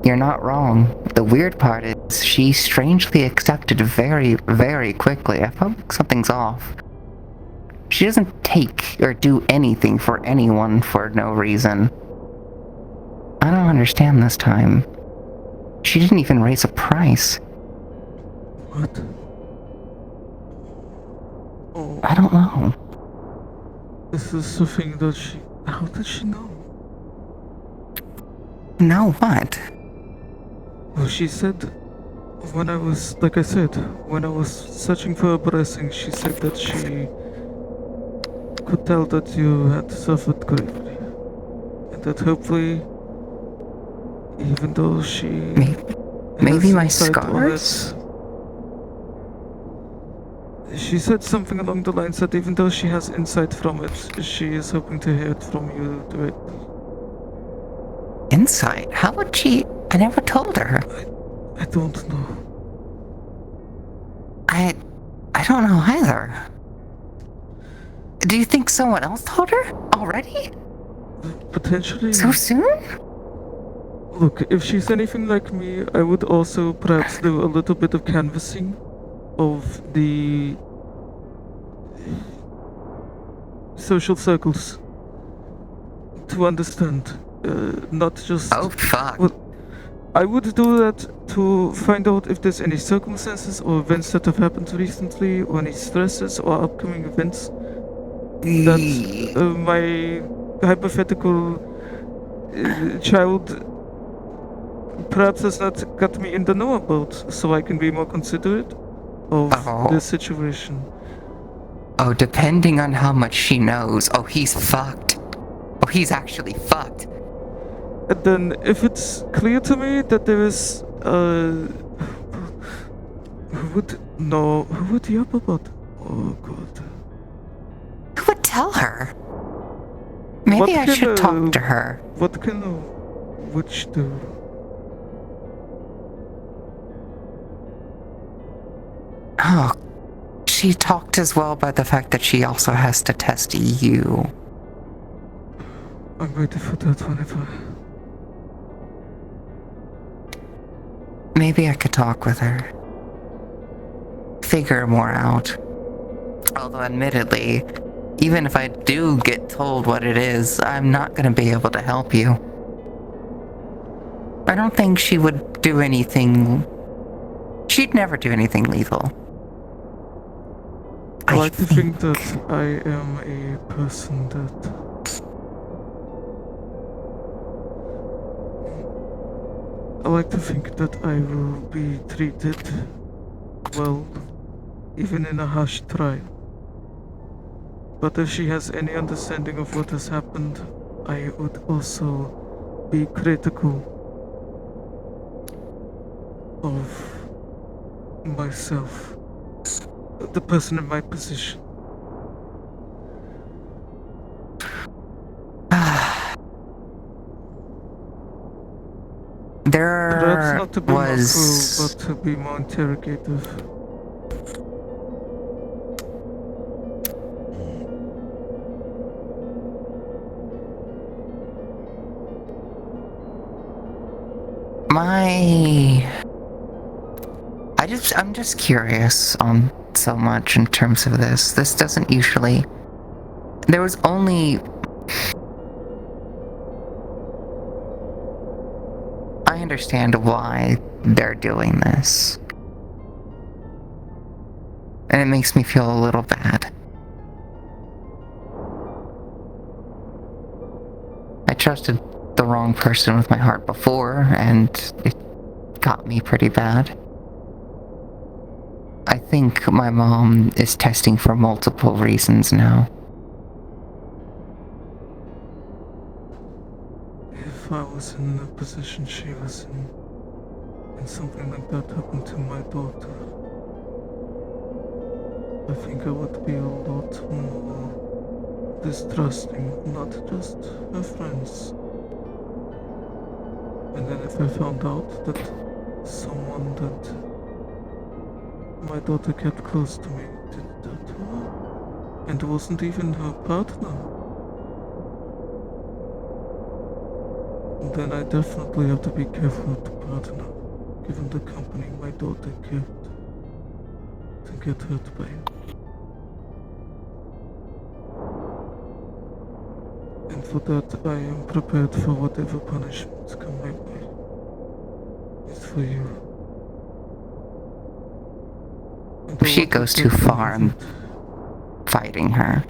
You're not wrong. The weird part is she strangely accepted very, very quickly. I felt like something's off. She doesn't take or do anything for anyone for no reason. I don't understand this time. She didn't even raise a price. What? Oh, I don't know. this is the thing that she... How did she know? Know what? Well, she said... When I was... Like I said, when I was searching for a blessing, she said that she... could tell that you had suffered gravely. And that hopefully... Even though she... Maybe has my insight on it, scars? she said something along the lines that even though she has insight from it, she is hoping to hear it from you directly. Insight? How would she? I never told her. I don't know. I don't know either. Do you think someone else told her already? Potentially. So soon? Look, if she's anything like me, I would also perhaps do a little bit of canvassing of the social circles to understand, not just... Oh fuck. Well, I would do that to find out if there's any circumstances or events that have happened recently, or any stresses or upcoming events that my hypothetical child perhaps has not got me in the know about, so I can be more considerate of the situation. Oh, depending on how much she knows. Oh, he's fucked. Oh, he's actually fucked. And then, if it's clear to me that there is, who would yap about? Oh god. Who would tell her? Maybe I should talk to her. What can a witch do? Oh, she talked as well by the fact that she also has to test you. I'm ready for that whenever. Maybe I could talk with her. Figure more out. Although admittedly, even if I do get told what it is, I'm not gonna be able to help you. I don't think she would do anything... She'd never do anything lethal. I like to think that I am a person that... I like to think that I will be treated well, even in a hushed trial. But if she has any understanding of what has happened, I would also be critical of myself, the person in my position. Perhaps not to be more cruel, but to be more interrogative. I'm just curious on so much in terms of this. This doesn't usually... There was only... I understand why they're doing this. And it makes me feel a little bad. I trusted the wrong person with my heart before, and it got me pretty bad. I think my mom is testing for multiple reasons now. If if I was in the position she was in, and something like that happened to my daughter, I think I would be a lot more distrusting, not just her friends. And then if I found out that someone that my daughter kept close to me did that to her, and wasn't even her partner, then I definitely have to be careful with the partner, given the company my daughter kept, to get hurt by it. And for that, I am prepared for whatever punishments come my way. It's for you. And I She want goes to too thank you far for in that. fighting her.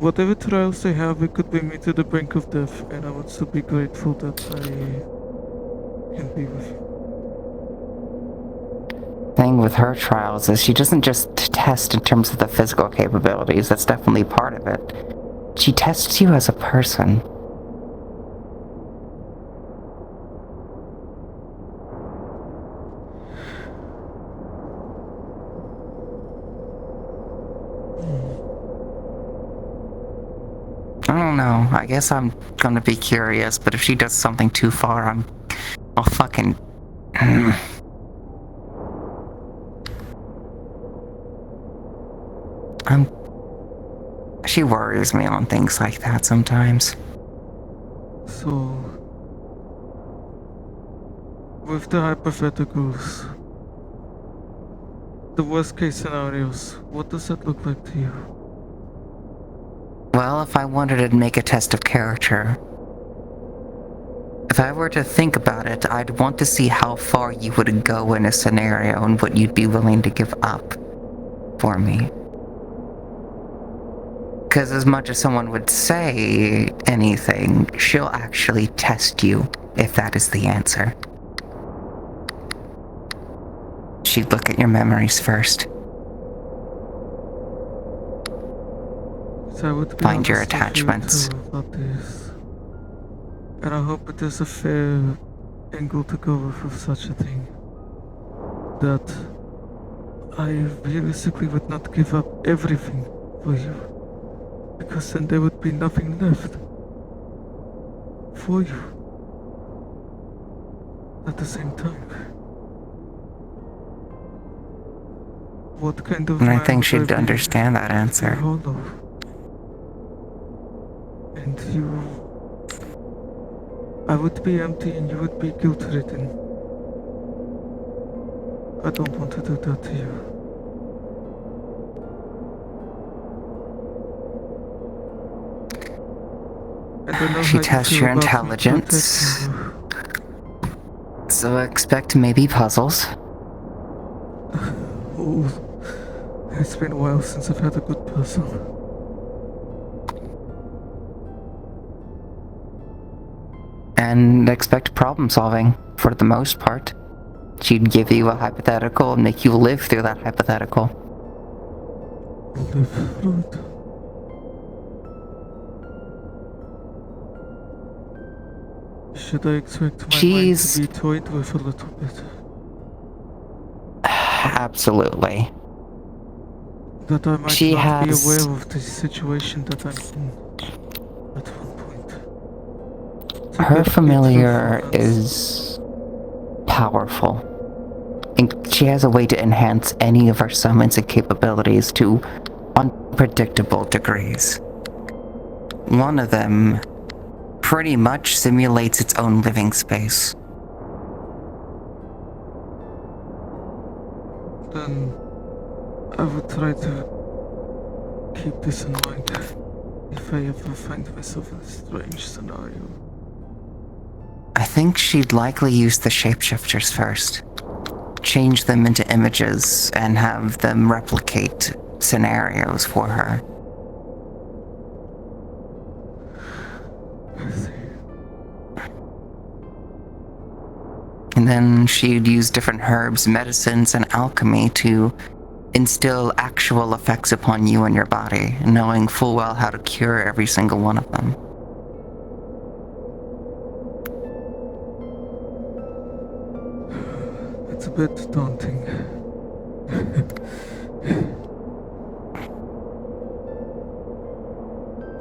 Whatever trials they have, it could bring me to the brink of death, and I would still be grateful that I can be with you. Thing with her trials is she doesn't just test in terms of the physical capabilities, that's definitely part of it. She tests you as a person. I don't know, I guess I'm gonna be curious, but if she does something too far, I'll fucking... She worries me on things like that sometimes. So, with the hypotheticals, the worst case scenarios, what does that look like to you? Well, if I wanted to make a test of character, if I were to think about it, I'd want to see how far you would go in a scenario and what you'd be willing to give up for me. Because as much as someone would say anything, she'll actually test you if that is the answer. She'd look at your memories first. So I would be Find your honest with attachments. you too about this. And I hope it is a fair angle to go with such a thing. That I realistically would not give up everything for you. Because then there would be nothing left for you. At the same time. What kind of And I man think would she'd be understand that if you're answer. hollow? And I would be empty and you would be guilt-ridden. I don't want to do that to you. And I know She how you tests feel your about me intelligence. protecting you. So expect maybe puzzles. Oh, it's been a while since I've had a good puzzle. And expect problem solving, for the most part. She'd give you a hypothetical and make you live through that hypothetical. Live through it. Should I expect my mind to be toyed with a little bit? Absolutely. That I might She not be has- aware of the situation that I'm in at one point. To Her get a familiar truthful answer. is powerful. And she has a way to enhance any of her summons and capabilities to unpredictable degrees. One of them pretty much simulates its own living space. Then I would try to keep this in mind if I ever find myself in a strange scenario. I think she'd likely use the shapeshifters first. Change them into images and have them replicate scenarios for her. I see. And then she'd use different herbs, medicines, and alchemy to instill actual effects upon you and your body, knowing full well how to cure every single one of them. It's a bit daunting.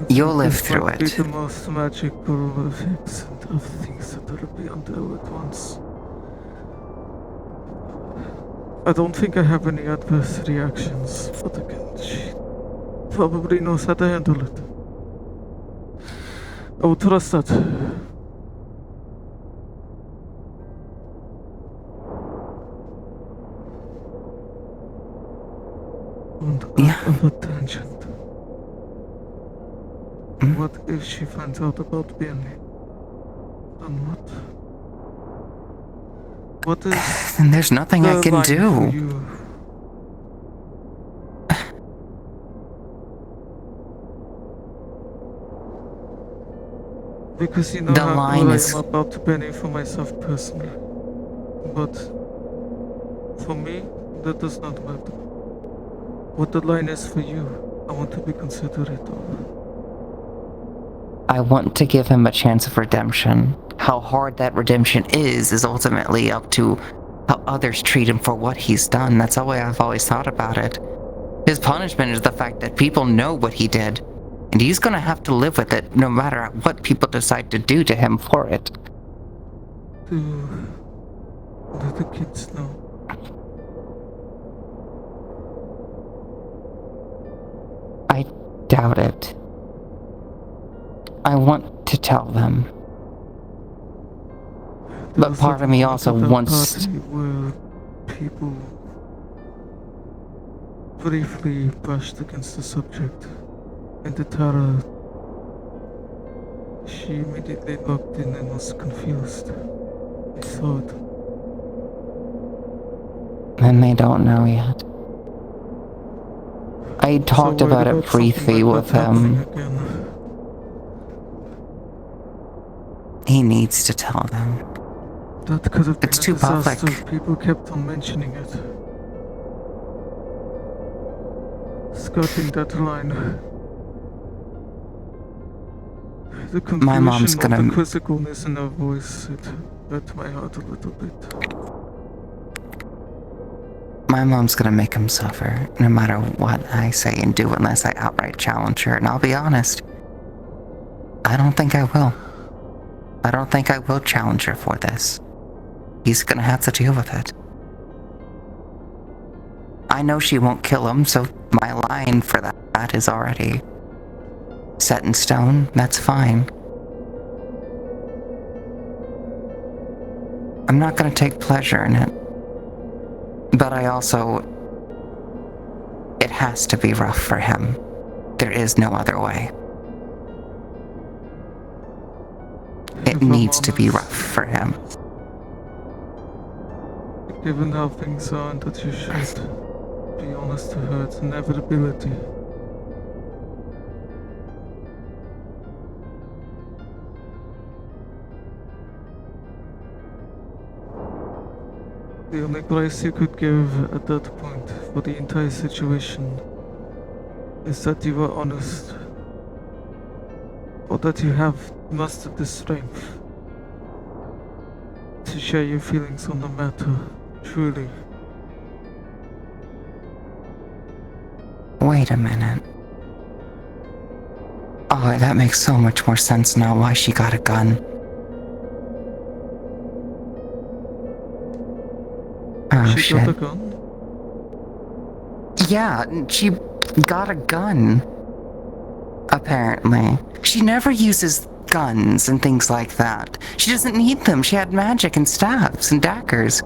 You'll live This through might be it. the most magical effects and of things that are beyond there at once. I don't think I have any adverse reactions, but again, she probably knows how to handle it. I will trust that. And Yeah. out of a tangent. Hmm? What if she finds out about Benny? Then what? What is And there's nothing I the can line for do. you? Because you know The how line good I is- am about Benny for myself personally. But for me, that does not matter. What the line is for you, I want to be considerate of. I want to give him a chance of redemption. How hard that redemption is ultimately up to how others treat him for what he's done. That's the way I've always thought about it. His punishment is the fact that people know what he did, and he's gonna have to live with it no matter what people decide to do to him for it. Do the kids know? I doubt it. I want to tell them. There But was part that of me moment also at that wants- party where people briefly brushed against the subject, and the Tara, she immediately looked in and was confused. I saw it. And they don't know yet. I talked So worried about it something briefly like with that happening him. again. He needs to tell them. That could have been It's a too disaster public. if people kept on mentioning it. Skirting that line. The My mom's confusion of gonna- the quizzicalness in her voice, it hurt my heart a little bit. My mom's gonna make him suffer, no matter what I say and do unless I outright challenge her, and I'll be honest. I don't think I will. I don't think I will challenge her for this. He's gonna have to deal with it. I know she won't kill him, so my line for that is already set in stone. That's fine. I'm not gonna take pleasure in it. But I also... It has to be rough for him. There is no other way. It If I'm needs to be honest, rough for him. Given how things are, and that you should be honest to her, it's inevitability. The only grace you could give at that point for the entire situation is that you were honest, or that you have mustered the strength to share your feelings on the matter, truly. Wait a minute. Oh, that makes so much more sense now why she got a gun. Oh, She shit. got a gun? Yeah, she got a gun. Apparently. She never uses guns and things like that. She doesn't need them. She had magic and staffs and daggers.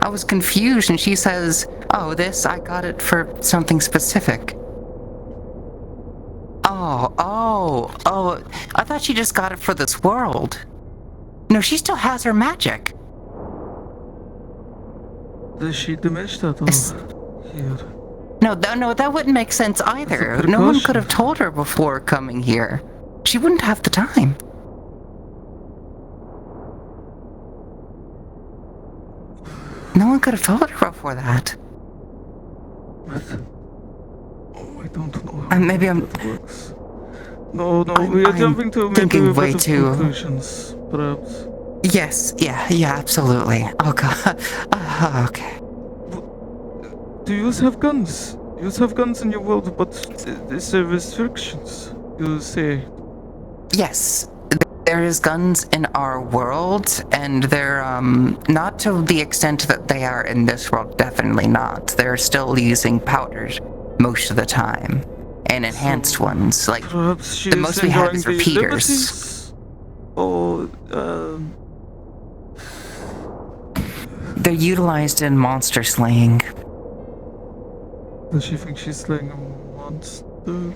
I was confused and she says, oh, I got it for something specific. Oh, I thought she just got it for this world. No, she still has her magic. Does she diminish that It's- all here? No, that wouldn't make sense either. No one could have told her before coming here. She wouldn't have the time. No one could have told her before that. But I don't know how maybe I'm that works. No, I'm- we are I'm jumping to maybe thinking a way bit of too- conclusions, perhaps. Yes, yeah, absolutely. Oh god. Okay. Do you have guns? You have guns in your world, but is there restrictions? You say. Yes. There is guns in our world, and they're not to the extent that they are in this world, definitely not. They're still using powders most of the time. And enhanced So, ones. Like perhaps she the is most we have enjoying is the repeaters. liberties? Or, They're utilized in monster slaying. does she think she's slaying a monster?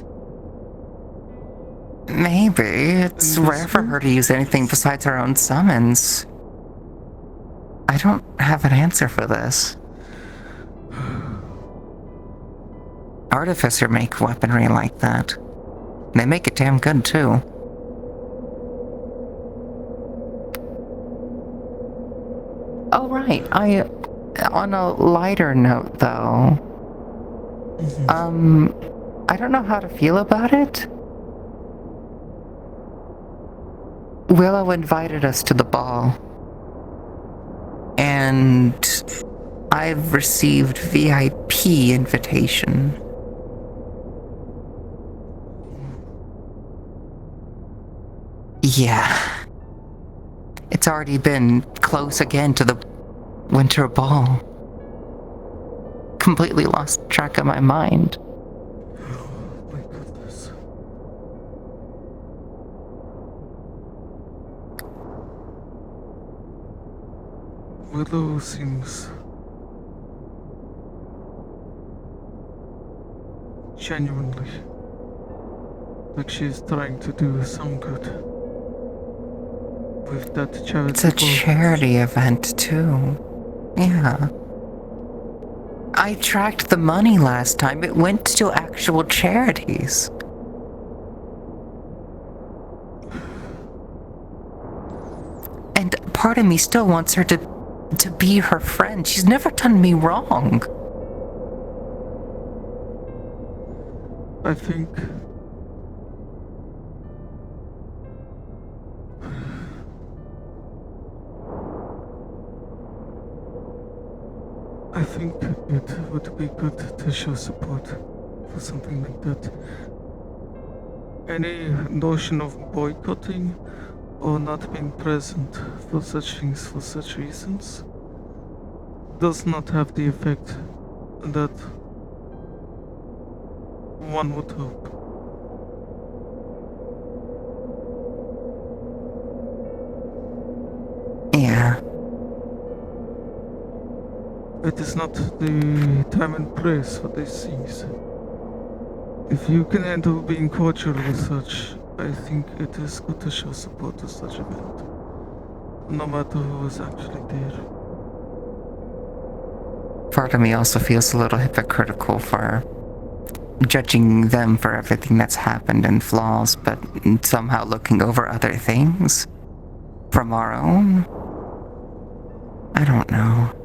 Maybe. It's In this rare for world? her to use anything besides her own summons. I don't have an answer for this. Artificer make weaponry like that. They make it damn good too. Oh right, on a lighter note though, I don't know how to feel about it. Willow invited us to the ball, and I've received VIP invitation. Yeah. It's already been close again to the winter ball. Completely lost track of my mind. Oh my goodness. Willow seems genuinely like she's trying to do some good with that charity. It's a ball. charity event too. Yeah. I tracked the money last time. It went to actual charities. And part of me still wants her to be her friend. She's never done me wrong. I think it would be good to show support for something like that. Any notion of boycotting or not being present for such things for such reasons does not have the effect that one would hope. Yeah. It is not the time and place for these things. If you can handle being cordial with such, I think it is good to show support to such event, no matter who is actually there. Part of me also feels a little hypocritical for judging them for everything that's happened and flaws, but somehow looking over other things from our own. I don't know.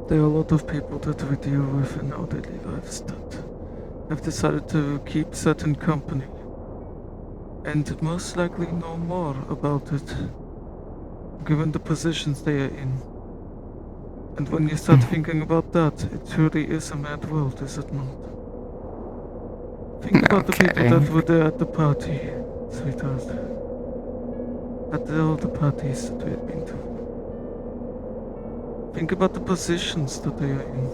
There are a lot of people that we deal with in our daily lives that have decided to keep certain company and most likely know more about it, given the positions they are in. And when you start thinking about that, it really is a mad world, is it not? Think about the people that were there at the party, sweetheart. At all the parties that we had been to. Think about the positions that they are in.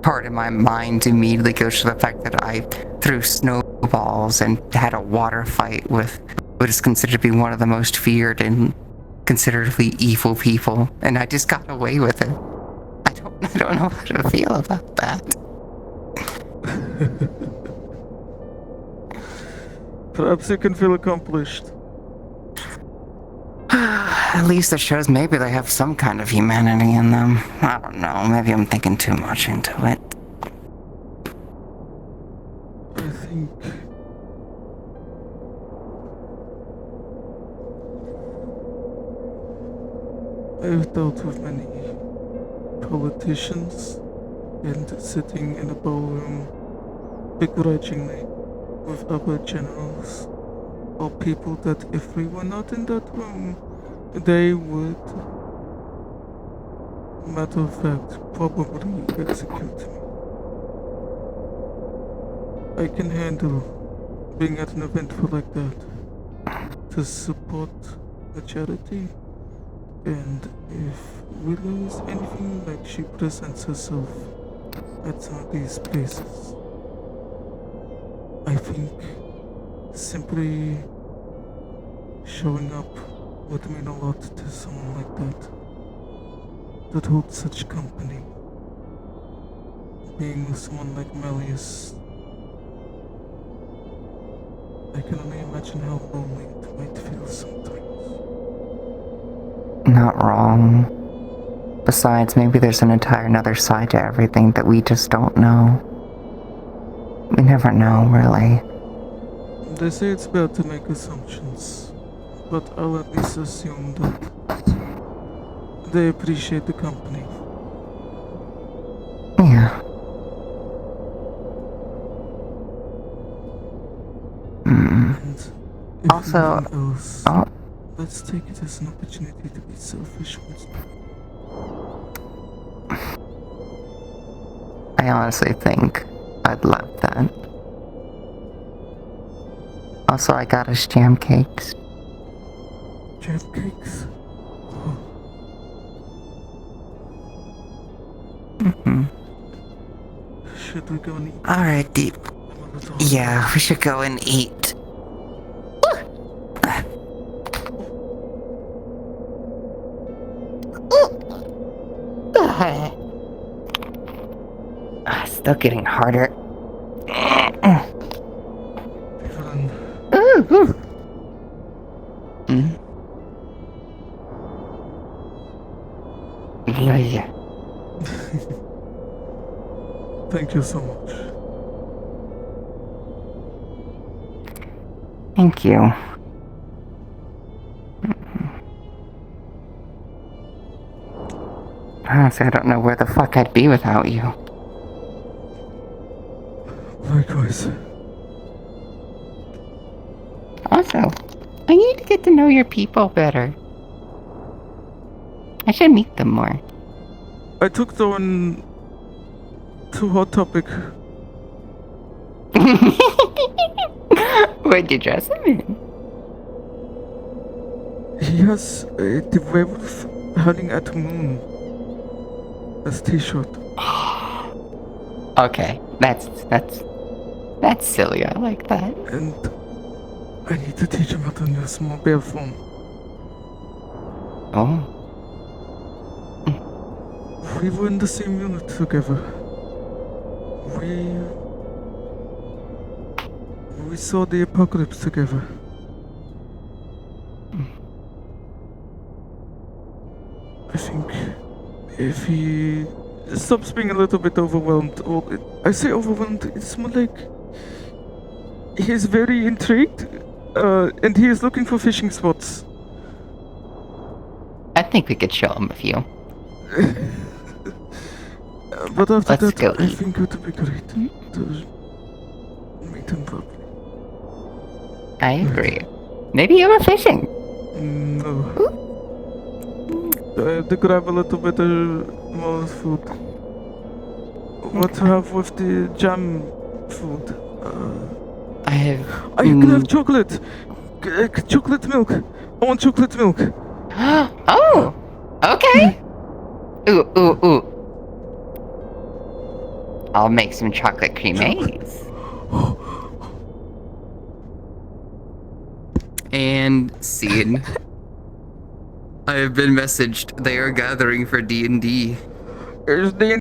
Part of my mind immediately goes to the fact that I threw snowballs and had a water fight with what is considered to be one of the most feared and considerably evil people, and I just got away with it. I don't know how to feel about that. Perhaps you can feel accomplished. At least it shows maybe they have some kind of humanity in them. I don't know, maybe I'm thinking too much into it. I think I've dealt with many politicians and sitting in a ballroom begrudgingly with other generals or people that if we were not in that room, they would, matter of fact, probably execute me. I can handle being at an event like that to support a charity, and if Willow is anything like she presents herself at some of these places, I think simply showing up would mean a lot to someone like that holds such company. Being with someone like Melius, I can only imagine how lonely it might feel sometimes. Not wrong. Besides, maybe there's an entire another side to everything that we just don't know. We never know, really. They say it's bad to make assumptions, but I'll at least assume that they appreciate the company. Yeah. And if Also, nothing else, oh, let's take it as an opportunity to be selfish once more. I honestly think I'd love that. Also, I got us jam cakes. Jam cakes? Oh, Mm-hmm. should we go and eat? Alright, Deep. I'm a little Yeah, we should go and eat. Still getting harder. Divalin. Mm? Yeah. Thank you so much. Thank you. Honestly, I don't know where the fuck I'd be without you. Likewise. Also, I need to get to know your people better. I should meet them more. I took Thorn to Hot Topic. What'd you dress him in? He has the werewolf howling at moon as t-shirt. Okay, that's silly. I like that. And I need to teach him how to use small bear form. Oh, We were in the same unit together. We saw the apocalypse together. I think if he stops being a little bit overwhelmed, or I say overwhelmed, it's more like he's very intrigued, and he is looking for fishing spots. I think we could show him a few. But after Let's that, go I eat. think it would be great to meet him properly. I agree. Maybe you were fishing. No. I have to grab a little bit more food. What to have with the jam food? I have. I can have chocolate! Chocolate milk! I want chocolate milk! Oh, okay. Ooh. I'll make some chocolate cremades. And scene. I have been messaged. They are gathering for D&D. Is the